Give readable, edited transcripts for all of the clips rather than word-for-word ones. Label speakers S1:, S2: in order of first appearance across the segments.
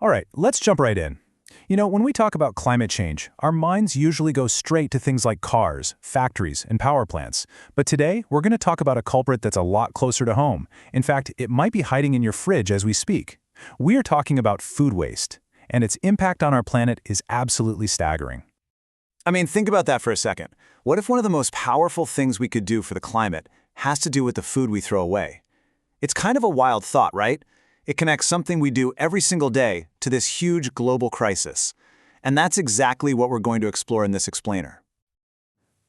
S1: All right, let's jump right in. When we talk about climate change, our minds usually go straight to things like cars, factories, and power plants. But today, we're going to talk about a culprit that's a lot closer to home. In fact, it might be hiding in your fridge as we speak. We are talking about food waste, and its impact on our planet is absolutely staggering.
S2: I mean, think about that for a second. What if one of the most powerful things we could do for the climate has to do with the food we throw away? It's kind of a wild thought, right? It connects something we do every single day to this huge global crisis. And that's exactly what we're going to explore in this explainer.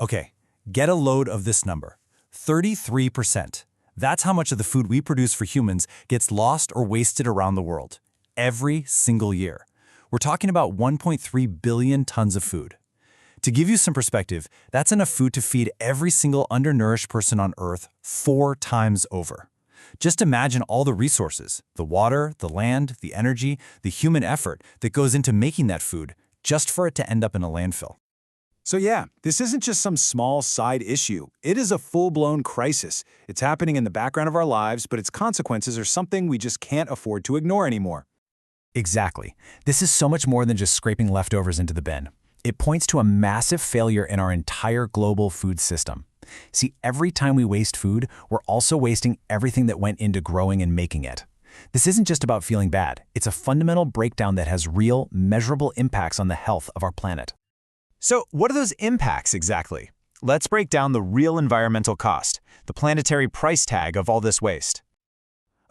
S3: Okay, get a load of this number. 33%. That's how much of the food we produce for humans gets lost or wasted around the world. Every single year. We're talking about 1.3 billion tons of food. To give you some perspective, that's enough food to feed every single undernourished person on Earth 4 times over. Just imagine all the resources, the water, the land, the energy, the human effort that goes into making that food just for it to end up in a landfill.
S1: So yeah, this isn't just some small side issue. It is a full-blown crisis. It's happening in the background of our lives, but its consequences are something we just can't afford to ignore anymore.
S3: Exactly. This is so much more than just scraping leftovers into the bin. It points to a massive failure in our entire global food system. See, every time we waste food, we're also wasting everything that went into growing and making it. This isn't just about feeling bad. It's a fundamental breakdown that has real, measurable impacts on the health of our planet.
S2: So, what are those impacts exactly? Let's break down the real environmental cost, the planetary price tag of all this waste.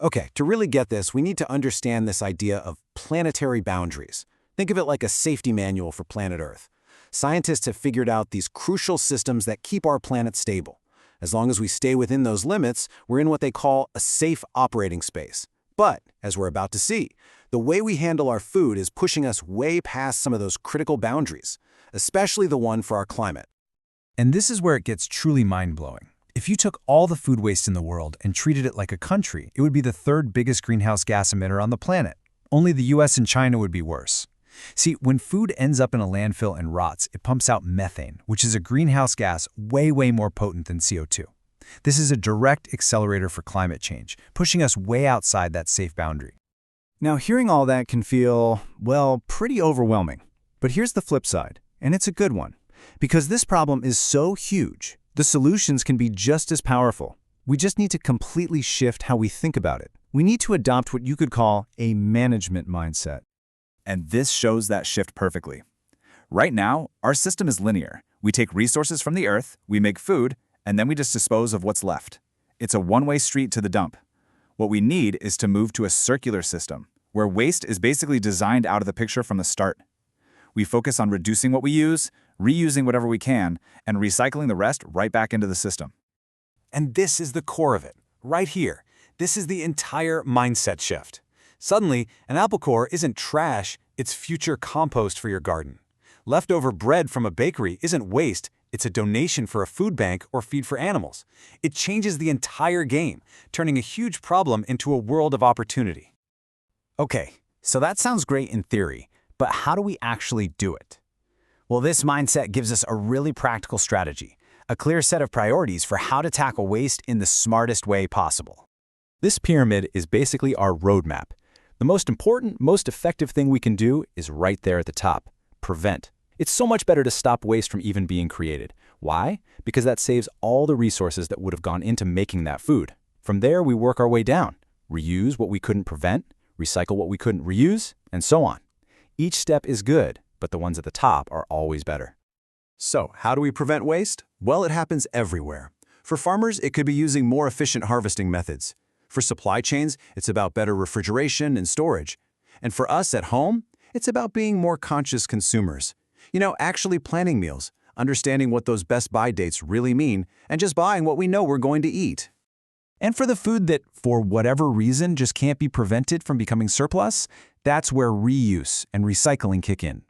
S4: Okay, to really get this, we need to understand this idea of planetary boundaries. Think of it like a safety manual for planet Earth. Scientists have figured out these crucial systems that keep our planet stable. As long as we stay within those limits, we're in what they call a safe operating space. But, as we're about to see, the way we handle our food is pushing us way past some of those critical boundaries, especially the one for our climate.
S3: And this is where it gets truly mind-blowing. If you took all the food waste in the world and treated it like a country, it would be the third biggest greenhouse gas emitter on the planet. Only the US and China would be worse. See, when food ends up in a landfill and rots, it pumps out methane, which is a greenhouse gas way more potent than CO2. This is a direct accelerator for climate change, pushing us way outside that safe boundary.
S2: Now, hearing all that can feel, well, pretty overwhelming. But here's the flip side, and it's a good one. Because this problem is so huge, the solutions can be just as powerful. We just need to completely shift how we think about it. We need to adopt what you could call a management mindset. And this shows that shift perfectly. Right now, our system is linear. We take resources from the earth, we make food, and then we just dispose of what's left. It's a one-way street to the dump. What we need is to move to a circular system, where waste is basically designed out of the picture from the start. We focus on reducing what we use, reusing whatever we can, and recycling the rest right back into the system.
S4: And this is the core of it, right here. This is the entire mindset shift. Suddenly, an apple core isn't trash, it's future compost for your garden. Leftover bread from a bakery isn't waste, it's a donation for a food bank or feed for animals. It changes the entire game, turning a huge problem into a world of opportunity.
S2: Okay, so that sounds great in theory, but how do we actually do it? Well, this mindset gives us a really practical strategy, a clear set of priorities for how to tackle waste in the smartest way possible.
S4: This pyramid is basically our roadmap. The most important, most effective thing we can do is right there at the top, prevent. It's so much better to stop waste from even being created. Why? Because that saves all the resources that would have gone into making that food. From there, we work our way down. Reuse what we couldn't prevent, recycle what we couldn't reuse, and so on. Each step is good, but the ones at the top are always better.
S1: So, how do we prevent waste? Well, it happens everywhere. For farmers, it could be using more efficient harvesting methods. For supply chains, it's about better refrigeration and storage. And for us at home, it's about being more conscious consumers. Actually planning meals, understanding what those best buy dates really mean, and just buying what we know we're going to eat.
S3: And for the food that, for whatever reason, just can't be prevented from becoming surplus, that's where reuse and recycling kick in.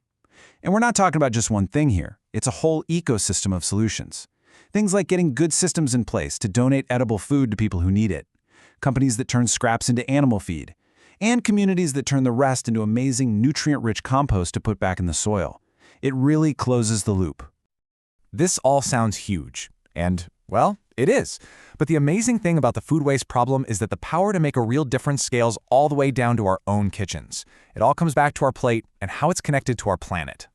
S3: And we're not talking about just one thing here. It's a whole ecosystem of solutions. Things like getting good systems in place to donate edible food to people who need it, companies that turn scraps into animal feed, and communities that turn the rest into amazing nutrient-rich compost to put back in the soil. It really closes the loop.
S2: This all sounds huge, and, well,
S3: It is. But the amazing thing about the food waste problem is that the power to make a real difference scales all the way down to our own kitchens. It all comes back to our plate and how it's connected to our planet.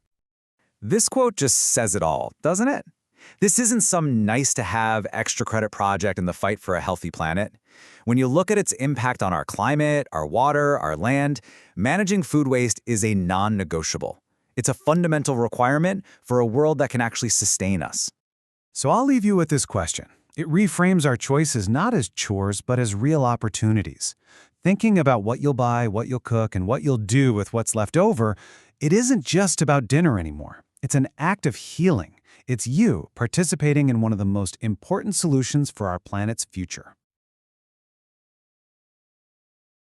S2: This quote just says it all, doesn't it? This isn't some nice-to-have extra credit project in the fight for a healthy planet. When you look at its impact on our climate, our water, our land, managing food waste is a non-negotiable. It's a fundamental requirement for a world that can actually sustain us.
S1: So I'll leave you with this question. It reframes our choices not as chores, but as real opportunities. Thinking about what you'll buy, what you'll cook, and what you'll do with what's left over, it isn't just about dinner anymore. It's an act of healing. It's you participating in one of the most important solutions for our planet's future.